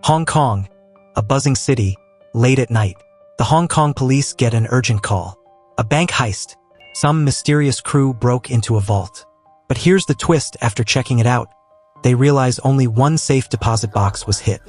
Hong Kong, a buzzing city, late at night. The Hong Kong police get an urgent call. A bank heist. Some mysterious crew broke into a vault. But here's the twist after checking it out. They realize only one safe deposit box was hit.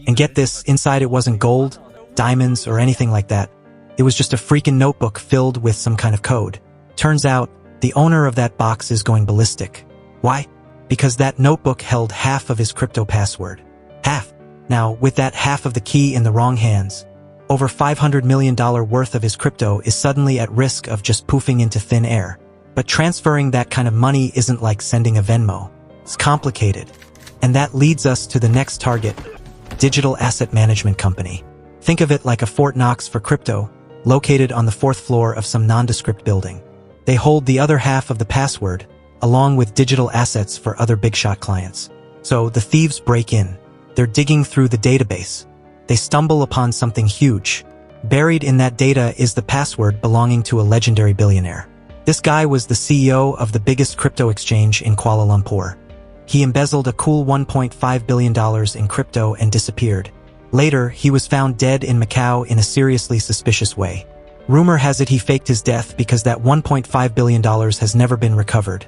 And get this, inside it wasn't gold, diamonds, or anything like that. It was just a freaking notebook filled with some kind of code. Turns out, the owner of that box is going ballistic. Why? Because that notebook held half of his crypto password. Half. Now, with that half of the key in the wrong hands, over $500 million worth of his crypto is suddenly at risk of just poofing into thin air. But transferring that kind of money isn't like sending a Venmo. It's complicated. And that leads us to the next target, digital asset management company. Think of it like a Fort Knox for crypto, located on the 4th floor of some nondescript building. They hold the other half of the password, along with digital assets for other big-shot clients. So the thieves break in. They're digging through the database. They stumble upon something huge. Buried in that data is the password belonging to a legendary billionaire. This guy was the CEO of the biggest crypto exchange in Kuala Lumpur. He embezzled a cool $1.5 billion in crypto and disappeared. Later, he was found dead in Macau in a seriously suspicious way. Rumor has it he faked his death because that $1.5 billion has never been recovered.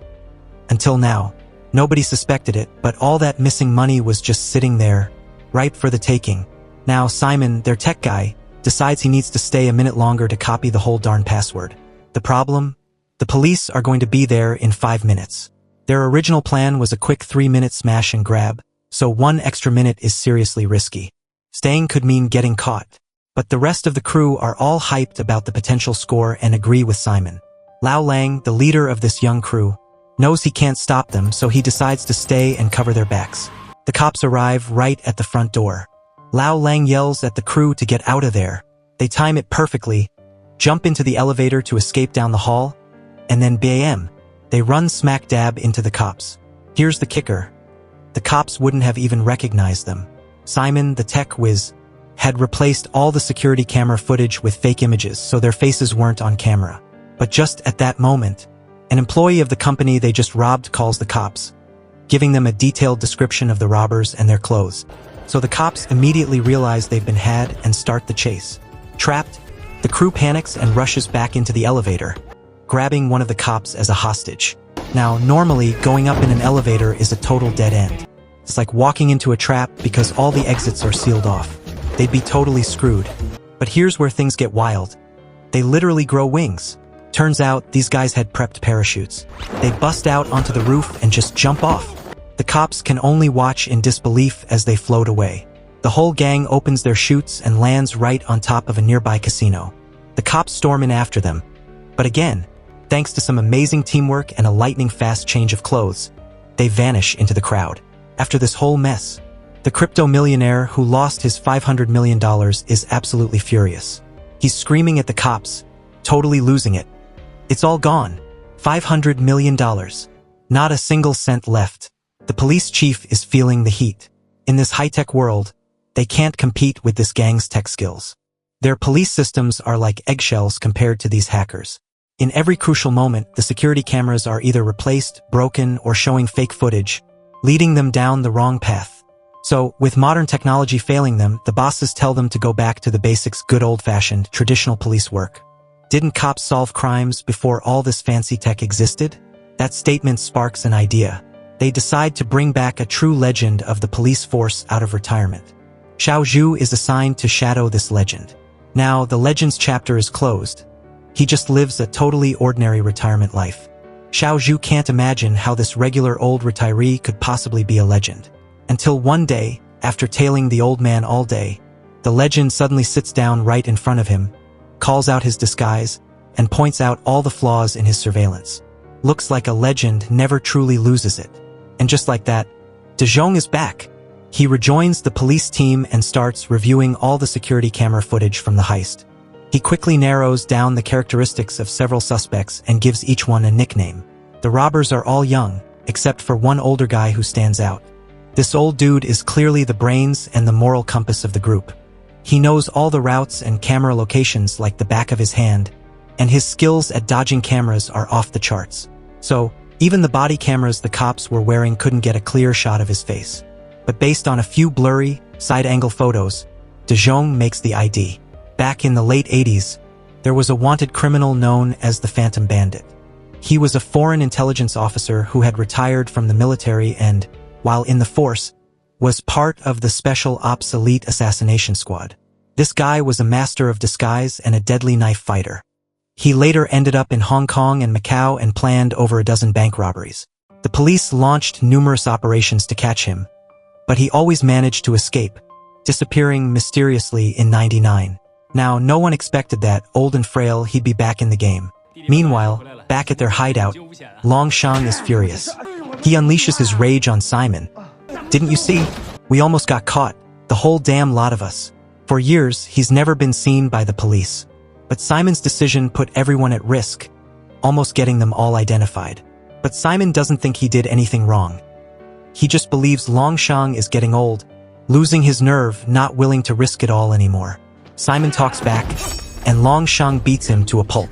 Until now, nobody suspected it, but all that missing money was just sitting there, ripe for the taking. Now Simon, their tech guy, decides he needs to stay a minute longer to copy the whole darn password. The problem? The police are going to be there in 5 minutes. Their original plan was a quick 3-minute smash and grab, so 1 extra minute is seriously risky. Staying could mean getting caught. But the rest of the crew are all hyped about the potential score and agree with Simon. Lao Lang, the leader of this young crew, knows he can't stop them, so he decides to stay and cover their backs. The cops arrive right at the front door. Lao Lang yells at the crew to get out of there. They time it perfectly, jump into the elevator to escape down the hall, and then bam, they run smack dab into the cops. Here's the kicker. The cops wouldn't have even recognized them. Simon, the tech whiz, had replaced all the security camera footage with fake images so their faces weren't on camera. But just at that moment, an employee of the company they just robbed calls the cops, giving them a detailed description of the robbers and their clothes. So the cops immediately realize they've been had and start the chase. Trapped, the crew panics and rushes back into the elevator, grabbing one of the cops as a hostage. Now, normally, going up in an elevator is a total dead end. It's like walking into a trap because all the exits are sealed off. They'd be totally screwed. But here's where things get wild. They literally grow wings. Turns out, these guys had prepped parachutes. They bust out onto the roof and just jump off. The cops can only watch in disbelief as they float away. The whole gang opens their chutes and lands right on top of a nearby casino. The cops storm in after them. But again, thanks to some amazing teamwork and a lightning-fast change of clothes, they vanish into the crowd. After this whole mess, the crypto millionaire who lost his $500 million is absolutely furious. He's screaming at the cops, totally losing it. It's all gone. $500 million. Not a single cent left. The police chief is feeling the heat. In this high-tech world, they can't compete with this gang's tech skills. Their police systems are like eggshells compared to these hackers. In every crucial moment, the security cameras are either replaced, broken, or showing fake footage, leading them down the wrong path. So, with modern technology failing them, the bosses tell them to go back to the basics, good old-fashioned, traditional police work. Didn't cops solve crimes before all this fancy tech existed? That statement sparks an idea. They decide to bring back a true legend of the police force out of retirement. Xiao Zhu is assigned to shadow this legend. Now, the Legends chapter is closed. He just lives a totally ordinary retirement life. Xiao Zhu can't imagine how this regular old retiree could possibly be a legend. Until one day, after tailing the old man all day, the legend suddenly sits down right in front of him, calls out his disguise, and points out all the flaws in his surveillance. Looks like a legend never truly loses it. And just like that, De Jong is back. He rejoins the police team and starts reviewing all the security camera footage from the heist. He quickly narrows down the characteristics of several suspects and gives each one a nickname. The robbers are all young, except for one older guy who stands out. This old dude is clearly the brains and the moral compass of the group. He knows all the routes and camera locations like the back of his hand, and his skills at dodging cameras are off the charts. So, even the body cameras the cops were wearing couldn't get a clear shot of his face. But based on a few blurry, Side-angle photos. De Jong makes the ID. Back in the late 80s, there was a wanted criminal known as the Phantom Bandit. He was a foreign intelligence officer who had retired from the military and, while in the force, was part of the Special Ops Elite Assassination Squad. This guy was a master of disguise and a deadly knife fighter. He later ended up in Hong Kong and Macau and planned over a dozen bank robberies. The police launched numerous operations to catch him, but he always managed to escape, disappearing mysteriously in '99. Now, no one expected that, old and frail, he'd be back in the game. Meanwhile, back at their hideout, Long Shang is furious. He unleashes his rage on Simon. Didn't you see? We almost got caught, the whole damn lot of us. For years, he's never been seen by the police. But Simon's decision put everyone at risk, almost getting them all identified. But Simon doesn't think he did anything wrong. He just believes Long Shang is getting old, losing his nerve, not willing to risk it all anymore. Simon talks back, and Long Shang beats him to a pulp.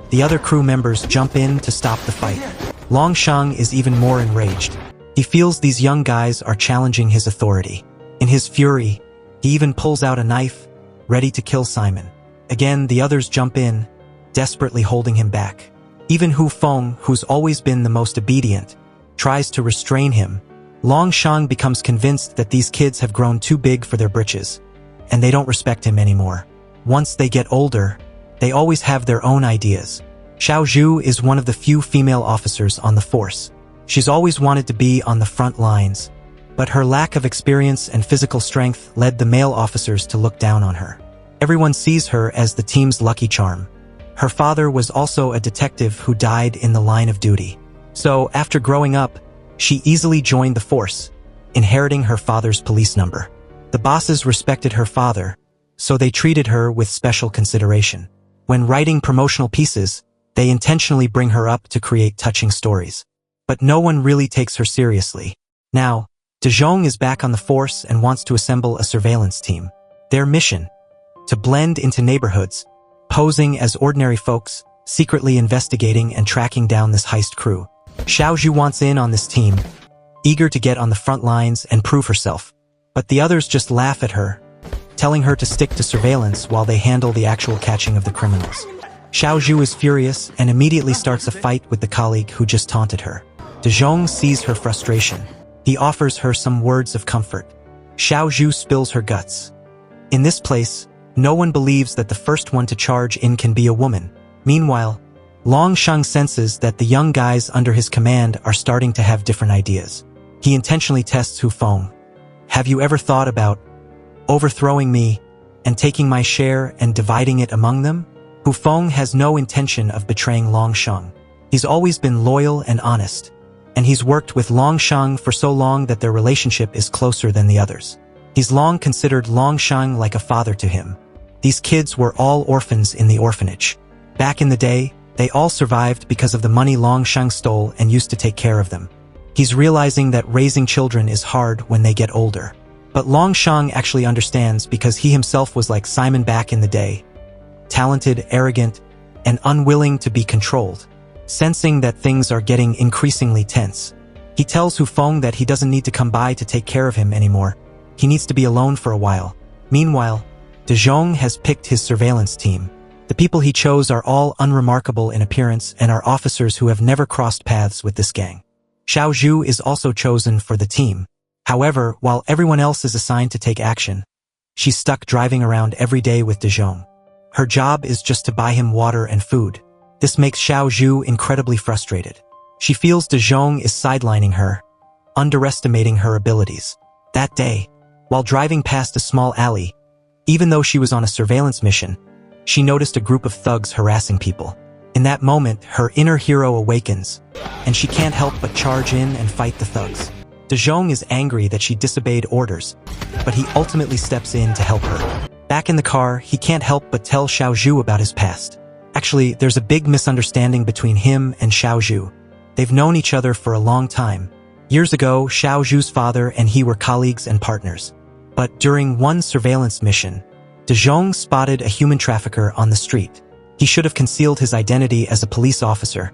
The other crew members jump in to stop the fight. Long Shang is even more enraged. He feels these young guys are challenging his authority. In his fury, he even pulls out a knife, ready to kill Simon. Again, the others jump in, desperately holding him back. Even Hu Feng, who's always been the most obedient, tries to restrain him. Long Shang becomes convinced that these kids have grown too big for their britches, and they don't respect him anymore. Once they get older, they always have their own ideas. Xiao Zhu is one of the few female officers on the force. She's always wanted to be on the front lines, but her lack of experience and physical strength led the male officers to look down on her. Everyone sees her as the team's lucky charm. Her father was also a detective who died in the line of duty. So, after growing up, she easily joined the force, inheriting her father's police number. The bosses respected her father, so they treated her with special consideration. When writing promotional pieces, they intentionally bring her up to create touching stories. But no one really takes her seriously. Now, De Jong is back on the force and wants to assemble a surveillance team. Their mission: to blend into neighborhoods, posing as ordinary folks, secretly investigating and tracking down this heist crew. Xiao Zhu wants in on this team, eager to get on the front lines and prove herself. But the others just laugh at her, telling her to stick to surveillance while they handle the actual catching of the criminals. Xiao Zhu is furious and immediately starts a fight with the colleague who just taunted her. De Jong sees her frustration. He offers her some words of comfort. Xiao Zhu spills her guts. In this place, no one believes that the first one to charge in can be a woman. Meanwhile, Long Shang senses that the young guys under his command are starting to have different ideas. He intentionally tests Hu Feng. Have you ever thought about overthrowing me and taking my share and dividing it among them? Hu Feng has no intention of betraying Long Shang. He's always been loyal and honest, and he's worked with Long Shang for so long that their relationship is closer than the others. He's long considered Long Shang like a father to him. These kids were all orphans in the orphanage. Back in the day, they all survived because of the money Long Shang stole and used to take care of them. He's realizing that raising children is hard when they get older. But Long Shang actually understands because he himself was like Simon back in the day. Talented, arrogant, and unwilling to be controlled. Sensing that things are getting increasingly tense, he tells Hu Feng that he doesn't need to come by to take care of him anymore. He needs to be alone for a while. Meanwhile, De Jong has picked his surveillance team. The people he chose are all unremarkable in appearance and are officers who have never crossed paths with this gang. Xiao Zhu is also chosen for the team. However, while everyone else is assigned to take action, she's stuck driving around every day with De Jong. Her job is just to buy him water and food. This makes Xiao Zhu incredibly frustrated. She feels De Jong is sidelining her, underestimating her abilities. That day, while driving past a small alley, even though she was on a surveillance mission, she noticed a group of thugs harassing people. In that moment, her inner hero awakens, and she can't help but charge in and fight the thugs. De Jong is angry that she disobeyed orders, but he ultimately steps in to help her. Back in the car, he can't help but tell Xiao Zhu about his past. Actually, there's a big misunderstanding between him and Xiao Zhu. They've known each other for a long time. Years ago, Xiao Zhu's father and he were colleagues and partners. But during one surveillance mission, De Jong spotted a human trafficker on the street. He should have concealed his identity as a police officer,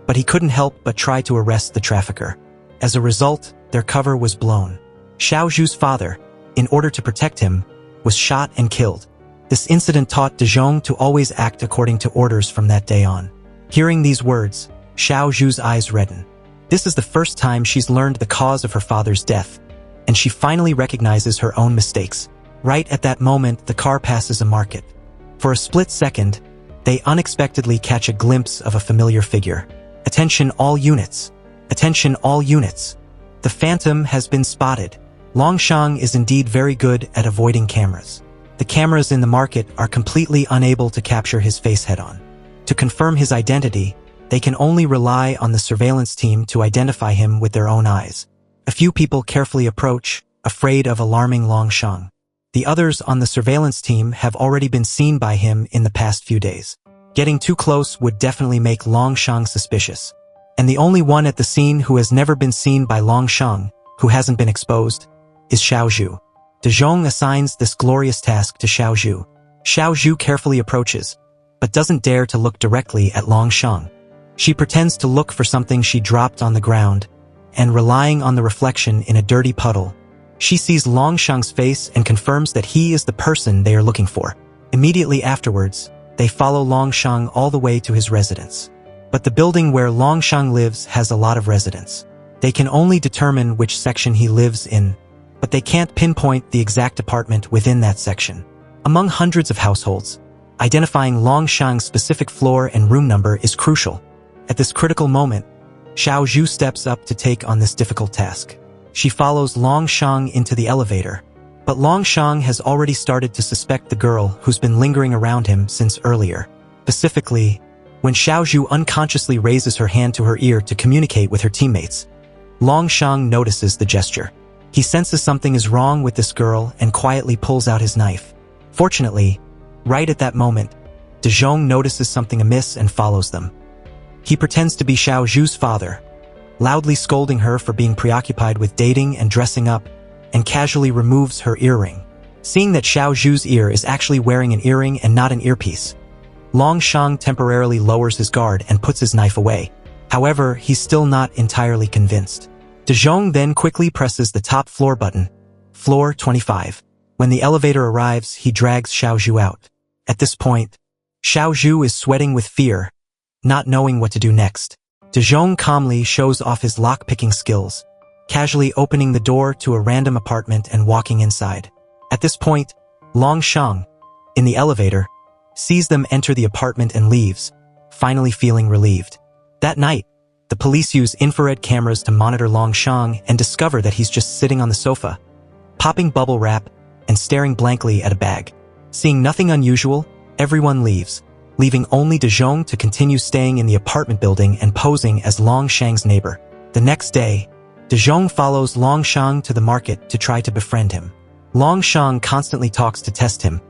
but he couldn't help but try to arrest the trafficker. As a result, their cover was blown. Xiao Zhu's father, in order to protect him, was shot and killed. This incident taught De Jong to always act according to orders from that day on. Hearing these words, Xiao Zhu's eyes redden. This is the first time she's learned the cause of her father's death, and she finally recognizes her own mistakes. Right at that moment, the car passes a market. For a split second, they unexpectedly catch a glimpse of a familiar figure. Attention all units! Attention all units! The phantom has been spotted. Longshang is indeed very good at avoiding cameras. The cameras in the market are completely unable to capture his face head-on. To confirm his identity, they can only rely on the surveillance team to identify him with their own eyes. A few people carefully approach, afraid of alarming Longshang. The others on the surveillance team have already been seen by him in the past few days. Getting too close would definitely make Longshang suspicious. And the only one at the scene who has never been seen by Longshang, who hasn't been exposed, is Xiao Zhu. De Jong assigns this glorious task to Xiao Zhu. Xiao Zhu carefully approaches, but doesn't dare to look directly at Longshang. She pretends to look for something she dropped on the ground, and relying on the reflection in a dirty puddle, she sees Longshang's face and confirms that he is the person they are looking for. Immediately afterwards, they follow Longshang all the way to his residence. But the building where Longshang lives has a lot of residents. They can only determine which section he lives in, but they can't pinpoint the exact apartment within that section. Among hundreds of households, identifying Longshang's specific floor and room number is crucial. At this critical moment, Xiao Zhu steps up to take on this difficult task. She follows Longshang into the elevator, but Longshang has already started to suspect the girl who's been lingering around him since earlier. Specifically, when Xiao Zhu unconsciously raises her hand to her ear to communicate with her teammates, Longshang notices the gesture. He senses something is wrong with this girl and quietly pulls out his knife. Fortunately, right at that moment, De Jong notices something amiss and follows them. He pretends to be Xiao Zhu's father, loudly scolding her for being preoccupied with dating and dressing up, and casually removes her earring. Seeing that Xiao Zhu's ear is actually wearing an earring and not an earpiece, Longshang temporarily lowers his guard and puts his knife away. However, he's still not entirely convinced. De Jong then quickly presses the top floor button, floor 25. When the elevator arrives, he drags Xiao Zhu out. At this point, Xiao Zhu is sweating with fear, not knowing what to do next. De Jong calmly shows off his lock-picking skills, casually opening the door to a random apartment and walking inside. At this point, Longshang, in the elevator, sees them enter the apartment and leaves, finally feeling relieved. That night, the police use infrared cameras to monitor Longshang and discover that he's just sitting on the sofa, popping bubble wrap and staring blankly at a bag. Seeing nothing unusual, everyone leaves, leaving only De Jong to continue staying in the apartment building and posing as Longshang's neighbor. The next day, De Jong follows Longshang to the market to try to befriend him. Longshang constantly talks to test him,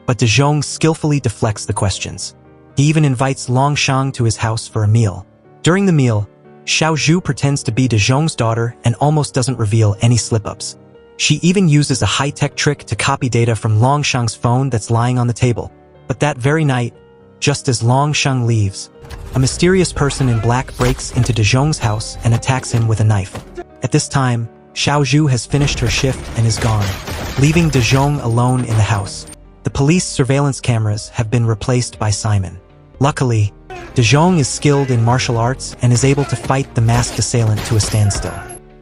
but De Jong skillfully deflects the questions. He even invites Longshang to his house for a meal. During the meal, Xiao Zhu pretends to be De Jong's daughter and almost doesn't reveal any slip-ups. She even uses a high-tech trick to copy data from Longshang's phone that's lying on the table. But that very night, just as Longshang leaves, a mysterious person in black breaks into De Jong's house and attacks him with a knife. At this time, Xiao Zhu has finished her shift and is gone, leaving De Jong alone in the house. The police surveillance cameras have been replaced by Simon. Luckily, De Jong is skilled in martial arts and is able to fight the masked assailant to a standstill.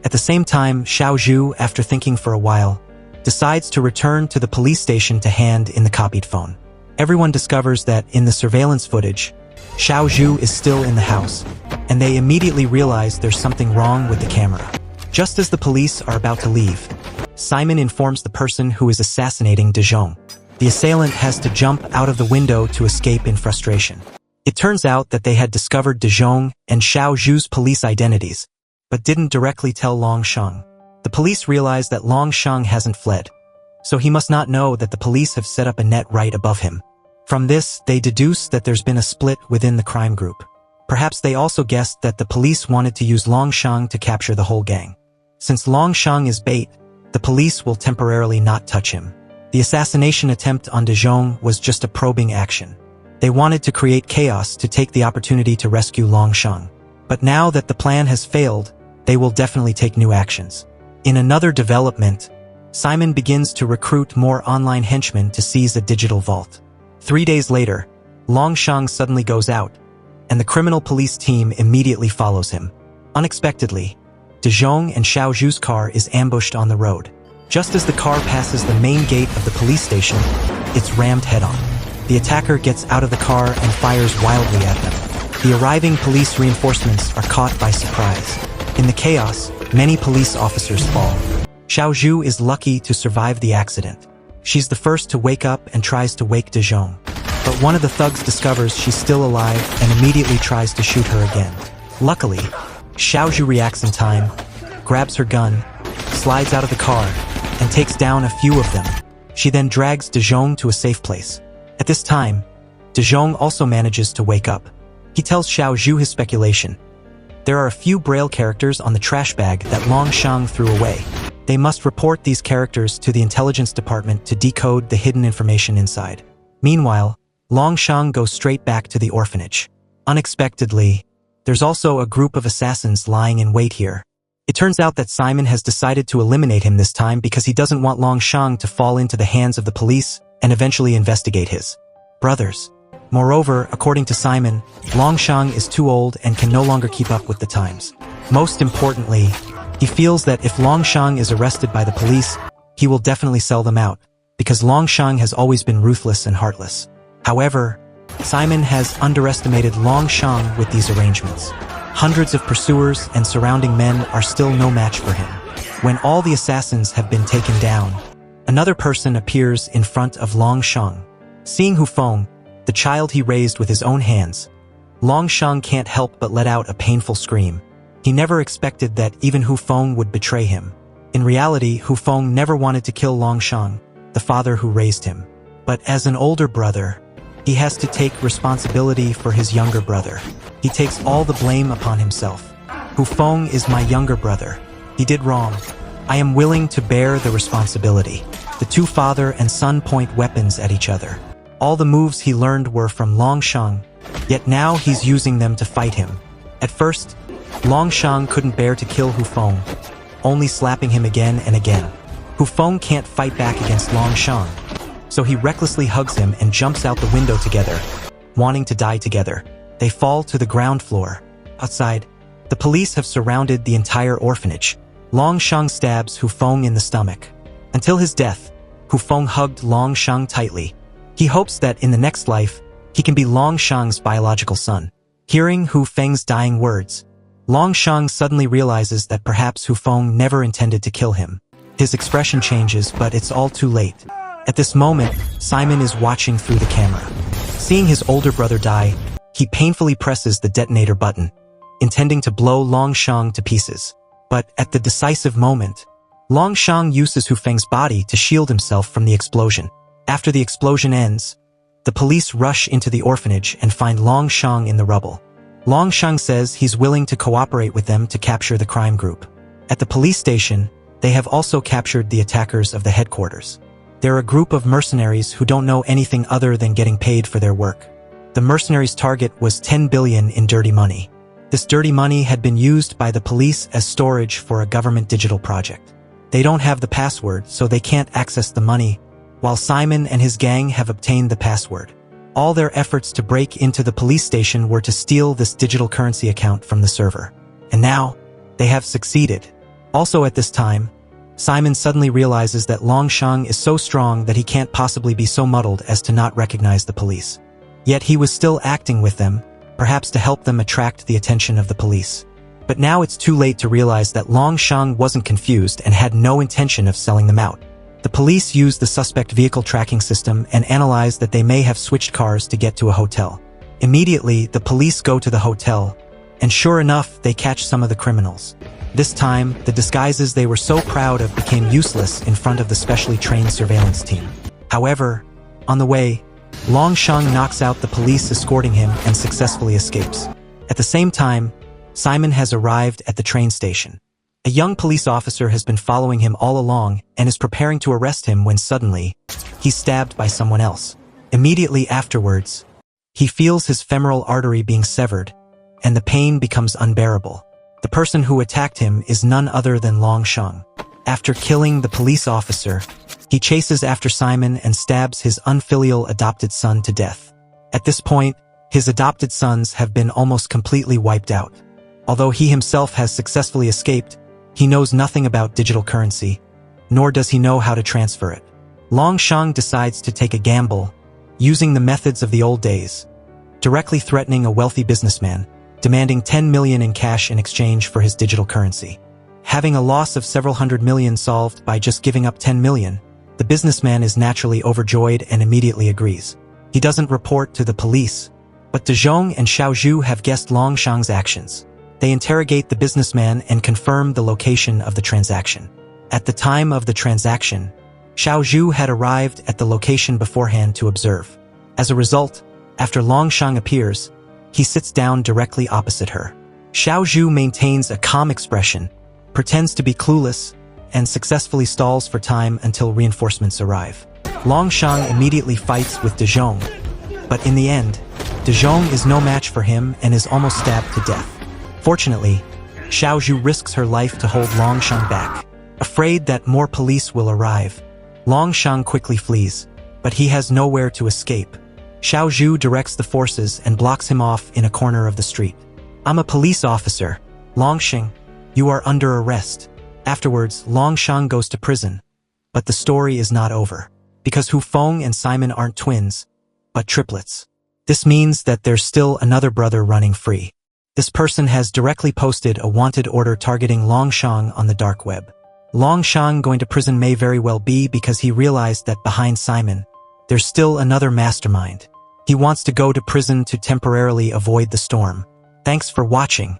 At the same time, Xiao Zhu, after thinking for a while, decides to return to the police station to hand in the copied phone. Everyone discovers that in the surveillance footage, Xiao Zhu is still in the house, and they immediately realize there's something wrong with the camera. Just as the police are about to leave, Simon informs the person who is assassinating De Jong. The assailant has to jump out of the window to escape in frustration. It turns out that they had discovered De Jong and Xiao Zhu's police identities, but didn't directly tell Longshang. The police realize that Longshang hasn't fled, so he must not know that the police have set up a net right above him. From this, they deduce that there's been a split within the crime group. Perhaps they also guessed that the police wanted to use Longshang to capture the whole gang. Since Longshang is bait, the police will temporarily not touch him. The assassination attempt on De Jong was just a probing action. They wanted to create chaos to take the opportunity to rescue Longshang. But now that the plan has failed, they will definitely take new actions. In another development, Simon begins to recruit more online henchmen to seize a digital vault. 3 days later, Longshang suddenly goes out, and the criminal police team immediately follows him. Unexpectedly, De Jong and Xiao Zhu's car is ambushed on the road. Just as the car passes the main gate of the police station, it's rammed head-on. The attacker gets out of the car and fires wildly at them. The arriving police reinforcements are caught by surprise. In the chaos, many police officers fall. Xiao Zhu is lucky to survive the accident. She's the first to wake up and tries to wake De Jong. But one of the thugs discovers she's still alive and immediately tries to shoot her again. Luckily, Xiao Zhu reacts in time, grabs her gun, slides out of the car, and takes down a few of them. She then drags De Jong to a safe place. At this time, De Jong also manages to wake up. He tells Xiao Zhu his speculation. There are a few braille characters on the trash bag that Longshang threw away. They must report these characters to the intelligence department to decode the hidden information inside. Meanwhile, Longshang goes straight back to the orphanage. Unexpectedly, there's also a group of assassins lying in wait here. It turns out that Simon has decided to eliminate him this time because he doesn't want Longshang to fall into the hands of the police and eventually investigate his brothers. Moreover, according to Simon, Longshang is too old and can no longer keep up with the times. Most importantly, he feels that if Longshang is arrested by the police, he will definitely sell them out, because Longshang has always been ruthless and heartless. However, Simon has underestimated Longshang with these arrangements. Hundreds of pursuers and surrounding men are still no match for him. When all the assassins have been taken down, another person appears in front of Longshang. Seeing Hu Feng, the child he raised with his own hands, Longshang can't help but let out a painful scream. He never expected that even Hu Feng would betray him. In reality, Hu Feng never wanted to kill Longshang, the father who raised him. But as an older brother, he has to take responsibility for his younger brother. He takes all the blame upon himself. Hu Feng is my younger brother. He did wrong. I am willing to bear the responsibility. The two father and son point weapons at each other. All the moves he learned were from Longshang, yet now he's using them to fight him. At first, Longshang couldn't bear to kill Hu Feng, only slapping him again and again. Hu Feng can't fight back against Longshang, so he recklessly hugs him and jumps out the window together, wanting to die together. They fall to the ground floor. Outside, the police have surrounded the entire orphanage. Longshang stabs Hu Feng in the stomach. Until his death, Hu Feng hugged Longshang tightly. He hopes that in the next life, he can be Longshang's biological son. Hearing Hu Feng's dying words, Longshang suddenly realizes that perhaps Hu Feng never intended to kill him. His expression changes, but it's all too late. At this moment, Simon is watching through the camera. Seeing his older brother die, he painfully presses the detonator button, intending to blow Longshang to pieces. But at the decisive moment, Longshang uses Hu Feng's body to shield himself from the explosion. After the explosion ends, the police rush into the orphanage and find Longshang in the rubble. Longshang says he's willing to cooperate with them to capture the crime group. At the police station, they have also captured the attackers of the headquarters. They're a group of mercenaries who don't know anything other than getting paid for their work. The mercenaries' target was 10 billion in dirty money. This dirty money had been used by the police as storage for a government digital project. They don't have the password, so they can't access the money, while Simon and his gang have obtained the password. All their efforts to break into the police station were to steal this digital currency account from the server. And now, they have succeeded. Also at this time, Simon suddenly realizes that Longshang is so strong that he can't possibly be so muddled as to not recognize the police. Yet he was still acting with them, perhaps to help them attract the attention of the police. But now it's too late to realize that Longshang wasn't confused and had no intention of selling them out. The police used the suspect vehicle tracking system and analyzed that they may have switched cars to get to a hotel. Immediately, the police go to the hotel, and sure enough, they catch some of the criminals. This time, the disguises they were so proud of became useless in front of the specially trained surveillance team. However, on the way, Longshang knocks out the police escorting him and successfully escapes. At the same time, Simon has arrived at the train station. A young police officer has been following him all along and is preparing to arrest him when suddenly, he's stabbed by someone else. Immediately afterwards, he feels his femoral artery being severed, and the pain becomes unbearable. The person who attacked him is none other than Longshang. After killing the police officer, he chases after Simon and stabs his unfilial adopted son to death. At this point, his adopted sons have been almost completely wiped out. Although he himself has successfully escaped, he knows nothing about digital currency, nor does he know how to transfer it. Longshang decides to take a gamble, using the methods of the old days, directly threatening a wealthy businessman, demanding 10 million in cash in exchange for his digital currency. Having a loss of several hundred million solved by just giving up 10 million, the businessman is naturally overjoyed and immediately agrees. He doesn't report to the police, but De Jong and Xiao Zhu have guessed Longshang's actions. They interrogate the businessman and confirm the location of the transaction. At the time of the transaction, Xiao Zhu had arrived at the location beforehand to observe. As a result, after Longshang appears, he sits down directly opposite her. Xiao Zhu maintains a calm expression, pretends to be clueless, and successfully stalls for time until reinforcements arrive. Longshang immediately fights with De Jong, but in the end, De Jong is no match for him and is almost stabbed to death. Fortunately, Xiao Zhu risks her life to hold Longshang back. Afraid that more police will arrive, Longshang quickly flees, but he has nowhere to escape. Xiao Zhu directs the forces and blocks him off in a corner of the street. "I'm a police officer. Longshang, you are under arrest." Afterwards, Longshang goes to prison. But the story is not over, because Hu Feng and Simon aren't twins, but triplets. This means that there's still another brother running free. This person has directly posted a wanted order targeting Longshang on the dark web. Longshang going to prison may very well be because he realized that behind Simon, there's still another mastermind. He wants to go to prison to temporarily avoid the storm. Thanks for watching.